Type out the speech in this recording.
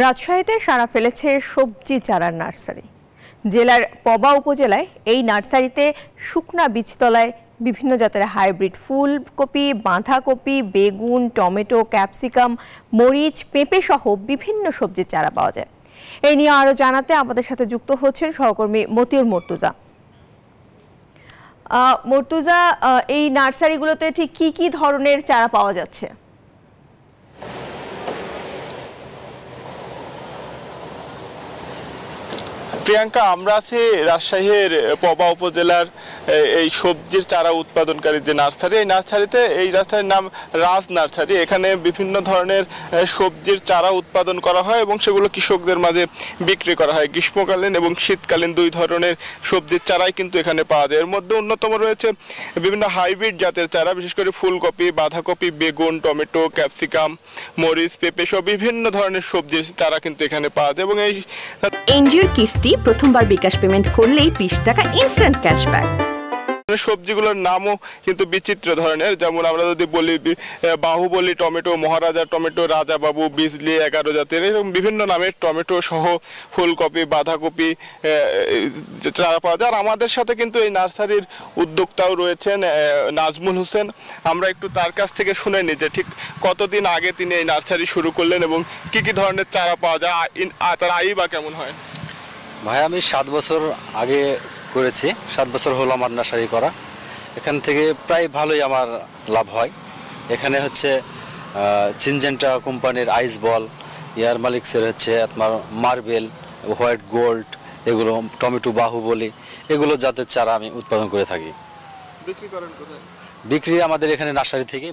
রাজশাহীতে সাড়া ফেলেছে সবজি চারার নার্সারি। জেলার পবা উপজেলায় এই নার্সারিতে শুকনা বীজতলায় বিভিন্ন জাতের হাইব্রিড ফুলকপি, বাঁধাকপি, বেগুন, টমেটো, ক্যাপসিকাম, মরিচ, পেঁপে সহ বিভিন্ন সবজির চারা পাওয়া যায়। এই নিয়ে আরো জানাতে আমাদের সাথে যুক্ত হচ্ছেন সহকর্মী মতিউর মর্তুজা। মর্তুজা, এই নার্সারিগুলোতে ঠিক কি ধরনের চারা পাওয়া যাচ্ছে? প্রিয়াঙ্কা, আমরা আছি রাজশাহীর পবা উপজেলার এই সবজির চারা উৎপাদনকারী যে নার্সারি, এই নার্সারির নাম রাজ নার্সারি। এখানে বিভিন্ন ধরনের সবজির চারা উৎপাদন করা হয় এবং সেগুলো কৃষকদের মাঝে বিক্রি করা হয়। গ্রীষ্মকালীন এবং শীতকালীন দুই ধরনের সবজির চারাই কিন্তু এখানে পাওয়া যায়। এর মধ্যে অন্যতম রয়েছে বিভিন্ন হাইব্রিড জাতের চারা, বিশেষ করে ফুলকপি, বাঁধাকপি, বেগুন, টমেটো, ক্যাপসিকাম, মরিচ, পেঁপে সহ বিভিন্ন ধরনের সবজির চারা কিন্তু এখানে পাওয়া যায়। এবং এই এনজিওর কিস্তি প্রথমবার বিকাশ পেমেন্ট করলেই 20 টাকা ইনস্ট্যান্ট ক্যাশব্যাক। সবজিগুলোর নামও কিন্তু বিচিত্র ধরনের, যেমন আমরা যদি বলি বাহুবলী টমেটো, মহারাজা টমেটো, রাজাবাবু, বিজলি, 11 জাতের, এরকম বিভিন্ন নামের টমেটো সহ ফুলকপি, বাঁধাকপি চারা পাওয়া যায়। আর আমাদের সাথে কিন্তু এই নার্সারির উদ্যোক্তাও রয়েছেন নাজমুল হোসেন। আমরা একটু তার কাছ থেকে শুনে নিই যে ঠিক কতদিন আগে তিনি এই নার্সারি শুরু করলেন এবং কি ধরনের চারা পাওয়া যায়, তার আয়ই বা কেমন হয়। ভাই, আমি 7 বছর আগে করেছি, 7 বছর হলো আমার নার্সারি করা। এখান থেকে প্রায় ভালোই আমার লাভ হয়। এখানে হচ্ছে সিনজেন্টা কোম্পানির আইস বল, এয়ার মালিক্সের হচ্ছে আপনার মার্বেল, হোয়াইট গোল্ড, এগুলো টমেটো, বাহুবলী, এগুলো জাতের চারা আমি উৎপাদন করে থাকি। বিক্রি করেন কোথায়? বিক্রি আমাদের এখানে নার্সারি থেকে।